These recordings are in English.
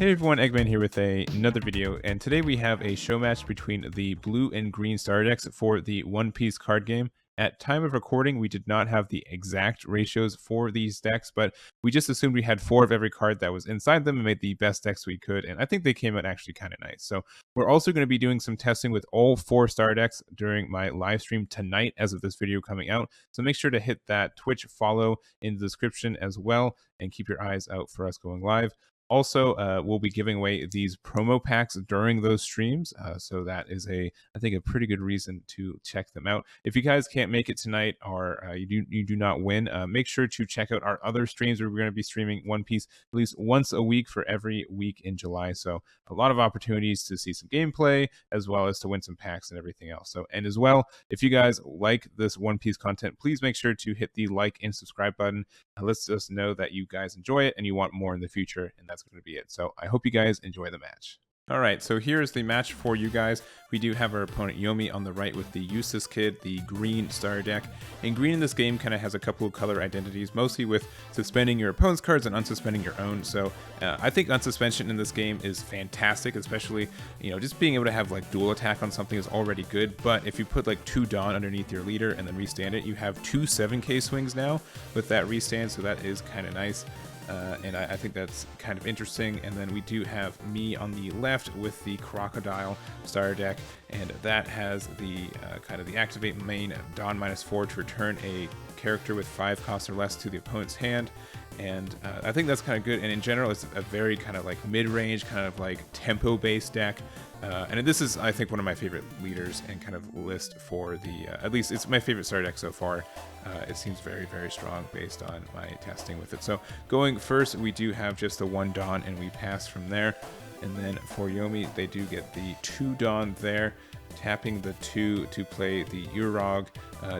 Hey everyone, Eggman here with another video, and today we have a show match between the blue and green starter decks for the One Piece card game. At time of recording, we did not have the exact ratios for these decks, but we just assumed we had 4 of every card that was inside them and made the best decks we could, and I think they came out actually kind of nice. So we're also going to be doing some testing with all 4 starter decks during my live stream tonight as of this video coming out, so make sure to hit that Twitch follow in the description as well, and keep your eyes out for us going live. Also, we'll be giving away these promo packs during those streams, so that is I think, a pretty good reason to check them out. If you guys can't make it tonight, or you do not win, make sure to check out our other streams where we're going to be streaming One Piece at least once a week for every week in July. So a lot of opportunities to see some gameplay as well as to win some packs and everything else. So, and as well, if you guys like this One Piece content, please make sure to hit the like and subscribe button. Lets us know that you guys enjoy it and you want more in the future, and that's going to be it. So I hope you guys enjoy the match. All right, so here's the match for you guys. We do have our opponent Yomi on the right with the Eustass kid, the green starter deck. And green in this game kind of has a couple of color identities, mostly with suspending your opponent's cards and unsuspending your own. So I think unsuspension in this game is fantastic, especially, just being able to have like dual attack on something is already good. But if you put like 2 Dawn underneath your leader and then restand it, you have 2 7K swings now with that restand, so that is kind of nice. And I think that's kind of interesting. And then we do have me on the left with the Crocodile starter deck, and that has the kind of the activate main Dawn -4 to return a character with 5 costs or less to the opponent's hand. And I think that's kind of good. And in general, it's a very kind of like mid-range, kind of like tempo-based deck. And this is, I think, one of my favorite leaders and kind of list for the, at least it's my favorite starter deck so far. It seems very, very strong based on my testing with it. So going first, we do have just the 1 Dawn, and we pass from there. And then for Yomi, they do get the 2 Dawn there, tapping the 2 to play the Aandroidd.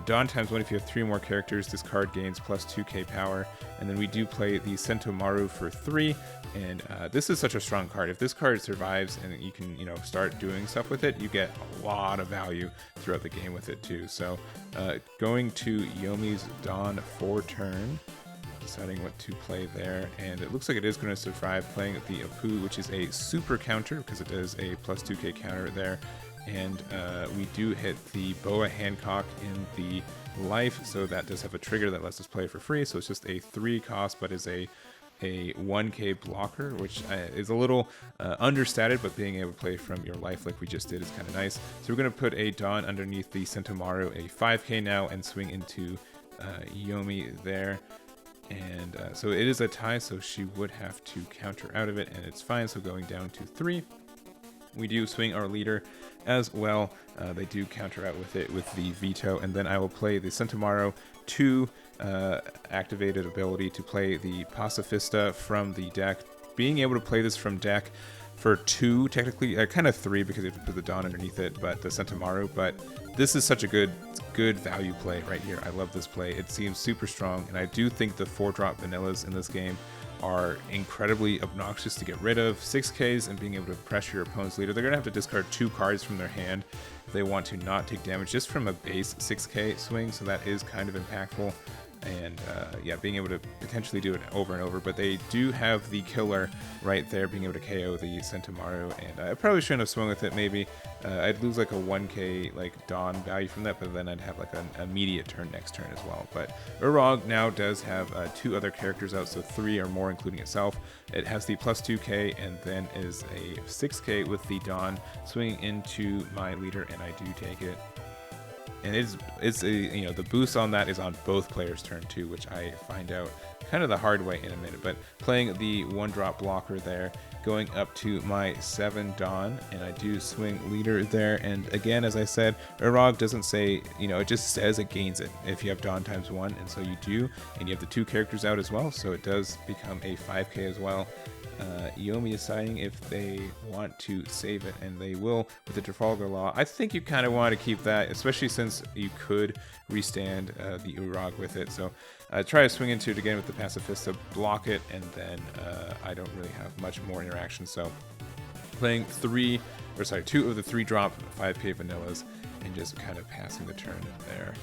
Dawn ×1, if you have 3 more characters, this card gains plus 2k power. And then we do play the Sentomaru for 3, and this is such a strong card. If this card survives and you can, start doing stuff with it, you get a lot of value throughout the game with it too. So going to Yomi's Dawn for turn, deciding what to play there, and it looks like it is going to survive, playing the Apu, which is a super counter because it does a plus 2k counter there. And we do hit the Boa Hancock in the life, so that does have a trigger that lets us play for free. So it's just a 3 cost, but is a 1k blocker, which is a little understated, but being able to play from your life like we just did is kind of nice. So we're going to put a Dawn underneath the Sentomaru, a 5k now, and swing into Yomi there. And so it is a tie, so she would have to counter out of it, and it's fine. So going down to 3. We do swing our leader as well. They do counter out with it with the veto, and then I will play the Sentomaru 2 activated ability to play the Pacifista from the deck. Being able to play this from deck for 2, technically, kind of 3 because you have to put the Dawn underneath it, but the Sentomaru. But this is such a good value play right here. I love this play. It seems super strong, and I do think the 4-drop vanillas in this game are incredibly obnoxious to get rid of. 6Ks and being able to pressure your opponent's leader. They're going to have to discard 2 cards from their hand if they want to not take damage just from a base 6K swing, so that is kind of impactful. And yeah, being able to potentially do it over and over, but they do have the killer right there, being able to KO the Sentomaru, and I probably shouldn't have swung with it. Maybe I'd lose like a 1k like Dawn value from that, but then I'd have like an immediate turn next turn as well. But Aandroidd now does have 2 other characters out, so 3 or more including itself. It has the plus 2k and then is a 6k with the Dawn swinging into my leader, and I do take it. And it's a, the boost on that is on both players' turn too, which I find out kind of the hard way in a minute. But playing the 1-drop blocker there, going up to my 7 Dawn, and I do swing leader there. And again, as I said, Aandroidd doesn't say, it just says it gains it if you have Dawn ×1, and so you do, and you have the 2 characters out as well, so it does become a 5k as well. Yomi deciding if they want to save it, and they will with the Trafalgar Law. I think you kind of want to keep that, especially since you could restand the Aandroidd with it. So try to swing into it again with the Pacifista, block it, and then I don't really have much more interaction. So playing 2 of the 3-drop 5k vanillas and just kind of passing the turn there.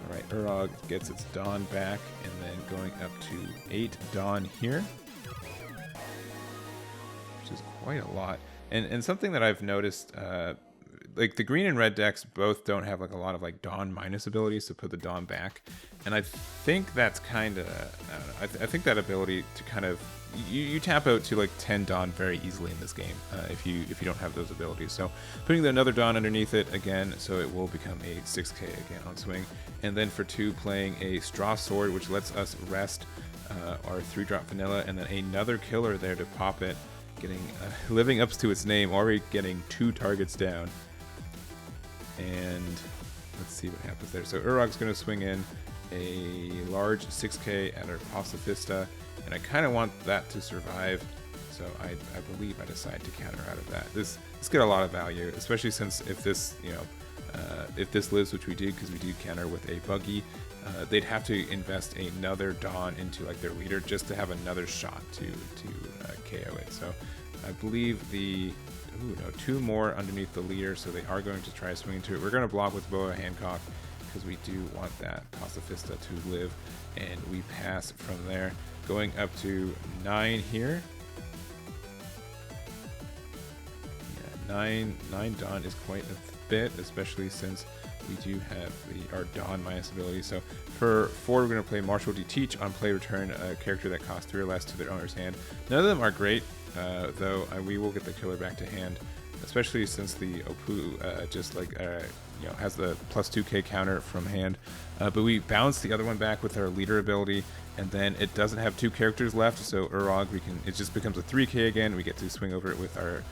Alright, Aandroidd gets its Dawn back, and then going up to 8 Dawn here. which is quite a lot. And something that I've noticed, like the green and red decks both don't have like a lot of like Dawn minus abilities to put the Dawn back, and I think that's kind of I think that ability to kind of you tap out to like 10 Dawn very easily in this game if you don't have those abilities. So putting another Dawn underneath it again, so it will become a 6k again on swing, and then for 2 playing a Straw Sword, which lets us rest our 3-drop vanilla, and then another killer there to pop it, getting living up to its name, already getting 2 targets down. And let's see what happens there. So Urog's going to swing in a large 6k at our Pacifista, and I kind of want that to survive, so I believe I decide to counter out of that. This get a lot of value, especially since if this, you know, if this lives, which we do because we do counter with a buggy, they'd have to invest another Dawn into like their leader just to have another shot to KO it. So I believe the 2 more underneath the leader, so they are going to try swinging to it. We're going to block with Boa Hancock because we do want that Pacifista to live, and we pass from there. Going up to 9 here. Yeah, 9 Dawn is quite a bit, especially since we do have our Dawn minus ability. So for 4, we're going to play Martial Teach. On play, return a character that costs 3 or less to their owner's hand. None of them are great, though we will get the killer back to hand, especially since the Opu just like you know, has the plus 2k counter from hand. But we bounce the other one back with our leader ability, and then it doesn't have 2 characters left, so Urog, it just becomes a 3k again. We get to swing over it with our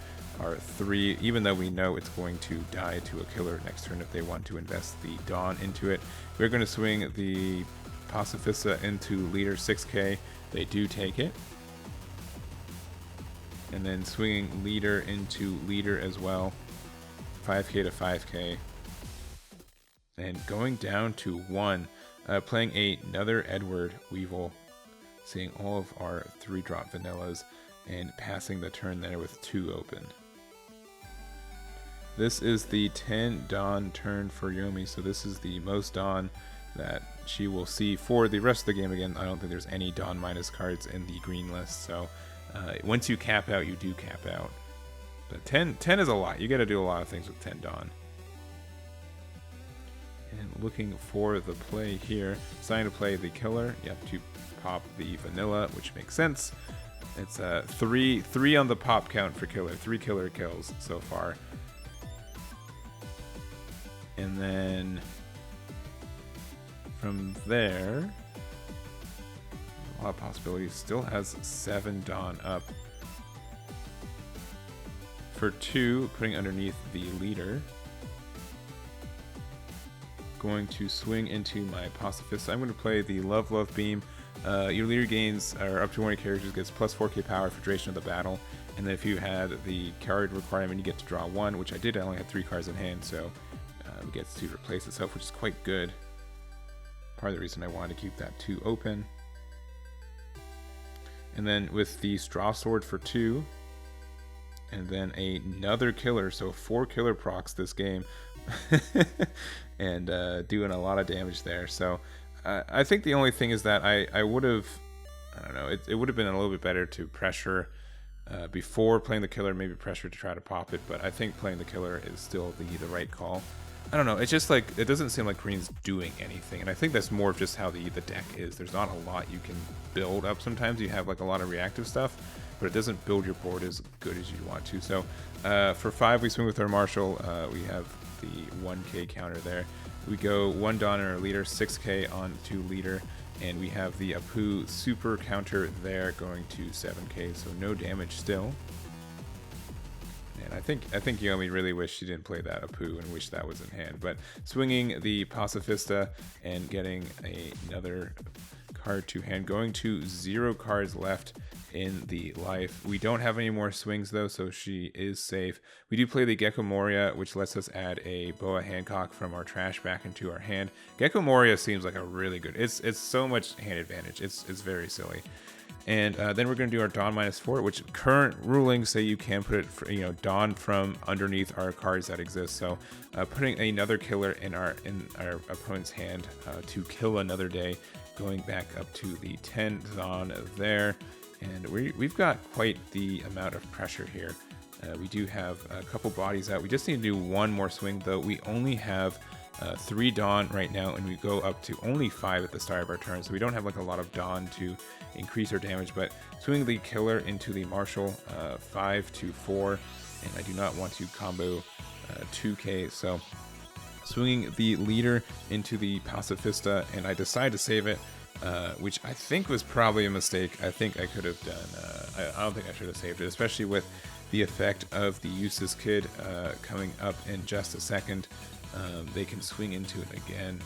3, even though we know it's going to die to a killer next turn if they want to invest the Dawn into it. We're going to swing the Pacifista into leader 6k. They do take it. And then swinging leader into leader as well, 5k to 5k. And going down to 1, playing another Edward Weevil, seeing all of our 3-drop vanillas, and passing the turn there with 2 open. This is the 10 Dawn turn for Yomi, so this is the most Dawn that she will see for the rest of the game. Again, I don't think there's any Dawn minus cards in the green list, so once you cap out, you do cap out. But 10 is a lot. You got to do a lot of things with 10 Dawn. And looking for the play here, deciding to play the killer. You have to pop the vanilla, which makes sense. It's 3 on the pop count for killer. 3 killer kills so far. And then from there, a lot of possibilities. Still has 7 Dawn up. For 2, putting underneath the leader. Going to swing into my Pacifist. I'm going to play the Love Beam. Your leader gains, or up to 1 of your characters gets plus 4k power for duration of the battle. And then if you had the card requirement, you get to draw 1, which I did. I only had 3 cards in hand, so it gets to replace itself, which is quite good. Part of the reason I wanted to keep that 2 open. And then with the Straw Sword for 2, and then another killer, so 4 killer procs this game, and doing a lot of damage there. So I think the only thing is that I would have, I don't know, it would have been a little bit better to pressure before playing the killer, maybe pressure to try to pop it, but I think playing the killer is still the right call. I don't know, it's just like, it doesn't seem like green's doing anything, and I think that's more of just how the deck is. There's not a lot you can build up. Sometimes you have like a lot of reactive stuff, but it doesn't build your board as good as you want to. So for 5, we swing with our Marshal. We have the 1k counter there. We go 1 Dawn in our leader, 6k on to leader, and we have the Apu super counter there going to 7k, so no damage still. And I think Yomi really wished she didn't play that Apu and wish that was in hand. But swinging the Pacifista and getting another card to hand, going to 0 cards left in the life. We don't have any more swings though, so she is safe. We do play the Gecko Moria, which lets us add a Boa Hancock from our trash back into our hand. Gecko Moria seems like a really good, it's so much hand advantage. It's very silly. And then we're going to do our Dawn -4, which current rulings say you can put it, Dawn from underneath our cards that exist. So putting another killer in our opponent's hand to kill another day, going back up to the 10 Dawn there. And we've got quite the amount of pressure here. We do have a couple bodies out. We just need to do one more swing, though. We only have 3 Dawn right now, and we go up to only 5 at the start of our turn, so we don't have like a lot of Dawn to increase our damage. But swing the Killer into the Marshal, 5 to 4, and I do not want to combo 2k, so swinging the Leader into the Pacifista, and I decide to save it, which I think was probably a mistake. I think I could have done, I don't think I should have saved it, especially with the effect of the Eustass kid coming up in just a second. They can swing into it again,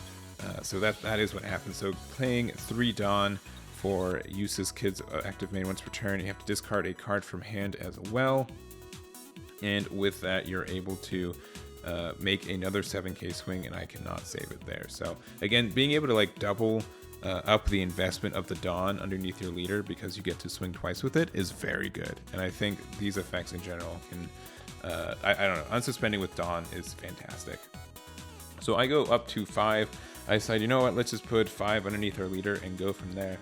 so that is what happens. So playing 3 Dawn for Eustass kid's active main once per turn, you have to discard a card from hand as well, and with that you're able to make another 7k swing, and I cannot save it there. So again, being able to like double up the investment of the Dawn underneath your Leader because you get to swing twice with it is very good, and I think these effects in general can I don't know, unsuspending with Dawn is fantastic. So I go up to 5. I decide, you know what, let's just put 5 underneath our Leader and go from there.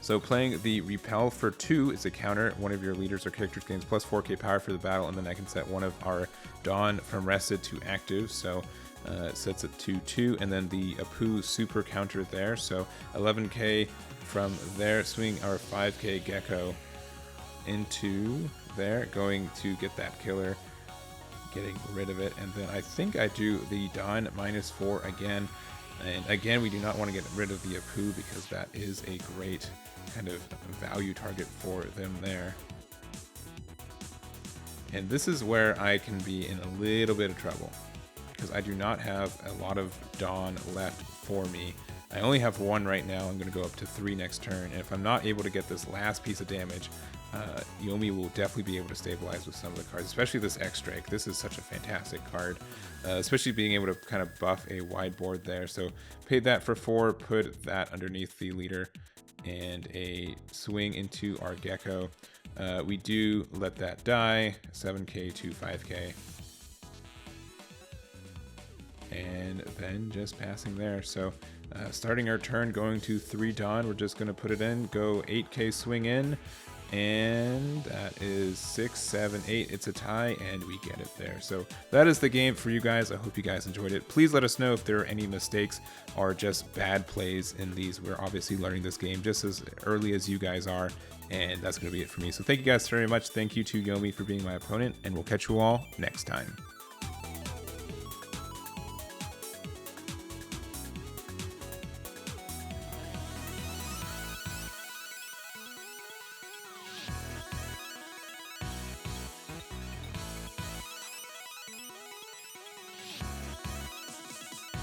So playing the Repel for 2 is a counter. One of your leaders or characters gains plus 4k power for the battle, and then I can set one of our Dawn from rested to active. So it sets it to 2, and then the Apu super counter there. So 11k from there, swing our 5k Gecko into there, going to get that killer, getting rid of it. And then I think I do the Dawn -4 again. And again, we do not want to get rid of the Apu because that is a great kind of value target for them there. And this is where I can be in a little bit of trouble because I do not have a lot of Dawn left for me. I only have 1 right now. I'm going to go up to 3 next turn. And if I'm not able to get this last piece of damage, Yomi will definitely be able to stabilize with some of the cards, especially this X-Drake. This is such a fantastic card, especially being able to kind of buff a wide board there. So paid that for 4, put that underneath the Leader, and a swing into our Gecko. We do let that die, 7k to 5k. And then just passing there. So starting our turn, going to 3 Dawn, we're just going to put it in, go 8k swing in, and that is 6, 7, 8. It's a tie, and we get it there. So that is the game for you guys. I hope you guys enjoyed it. Please let us know if there are any mistakes or just bad plays in these. We're obviously learning this game just as early as you guys are, and that's going to be it for me. So thank you guys very much. Thank you to Yomi for being my opponent, and we'll catch you all next time.